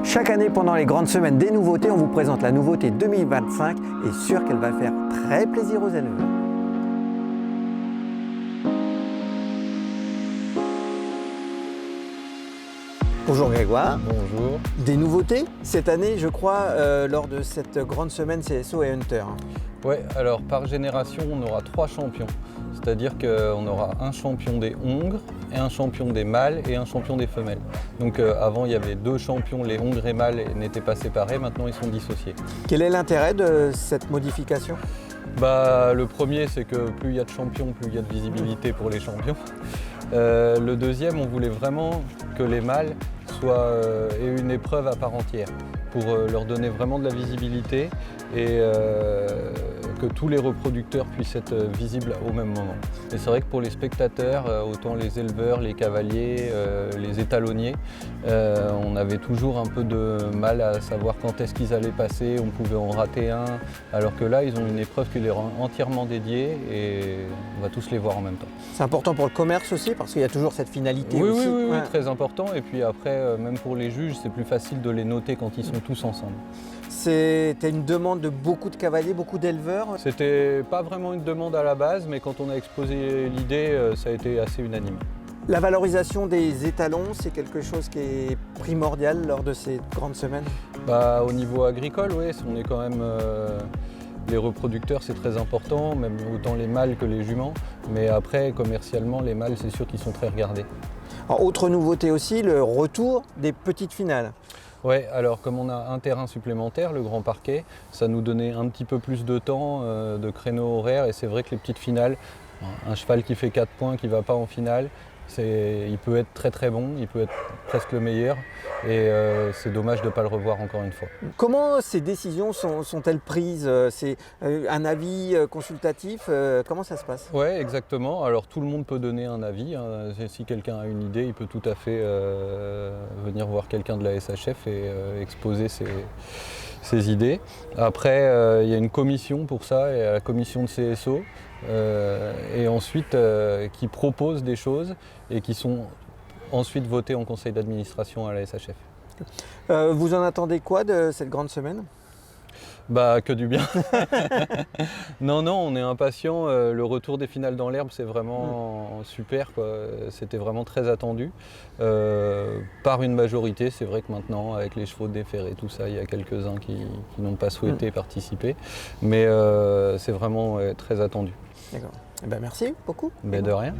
Chaque année, pendant les grandes semaines des nouveautés, on vous présente la nouveauté 2025 et sûr qu'elle va faire très plaisir aux éleveurs. Bonjour Grégoire. Bonjour. Des nouveautés cette année, je crois, lors de cette grande semaine CSO et Hunter. Oui, alors par génération, on aura 3 champions. C'est-à-dire qu'on aura un champion des hongres, et un champion des mâles et un champion des femelles. Donc avant, il y avait 2 champions, les hongres et mâles n'étaient pas séparés, maintenant ils sont dissociés. Quel est l'intérêt de cette modification ? Le premier, c'est que plus il y a de champions, plus il y a de visibilité pour les champions. Le deuxième, on voulait vraiment que les mâles aient une épreuve à part entière pour leur donner vraiment de la visibilité et que tous les reproducteurs puissent être visibles au même moment. Et c'est vrai que pour les spectateurs, autant les éleveurs, les cavaliers, les étalonniers, on avait toujours un peu de mal à savoir quand est-ce qu'ils allaient passer, on pouvait en rater un, alors que là ils ont une épreuve qui leur est entièrement dédiée et on va tous les voir en même temps. C'est important pour le commerce aussi parce qu'il y a toujours cette finalité Oui, aussi. oui, très important. Et puis après, même pour les juges, c'est plus facile de les noter quand ils sont tous ensemble. C'était une demande de beaucoup de cavaliers, beaucoup d'éleveurs. C'était pas vraiment une demande à la base, mais quand on a exposé l'idée, ça a été assez unanime. La valorisation des étalons, c'est quelque chose qui est primordial lors de ces grandes semaines. Au niveau agricole, oui, on est quand même... Les reproducteurs, c'est très important, même autant les mâles que les juments. Mais après, commercialement, les mâles, c'est sûr qu'ils sont très regardés. Alors, autre nouveauté aussi, le retour des petites finales. Oui, alors comme on a un terrain supplémentaire, le grand parquet, ça nous donnait un petit peu plus de temps, de créneaux horaires. Et c'est vrai que les petites finales, un cheval qui fait 4 points, qui ne va pas en finale, il peut être très très bon, il peut être presque le meilleur. Et c'est dommage de ne pas le revoir encore une fois. Comment ces décisions sont-elles prises ? C'est un avis consultatif ? Comment ça se passe ? Oui, exactement. Alors tout le monde peut donner un avis. Si quelqu'un a une idée, il peut tout à fait venir voir quelqu'un de la SHF et exposer ses idées. Après, il y a une commission pour ça, il y a la commission de CSO. Et ensuite qui propose des choses et qui sont ensuite votées en conseil d'administration à la SHF. Vous en attendez quoi de cette grande semaine ? Que du bien. Non, on est impatient. Le retour des finales dans l'herbe, c'est vraiment super, quoi. C'était vraiment très attendu. Par une majorité, c'est vrai que maintenant, avec les chevaux déférés, tout ça, il y a quelques-uns qui n'ont pas souhaité participer. Mais c'est vraiment très attendu. D'accord. Merci beaucoup. De rien.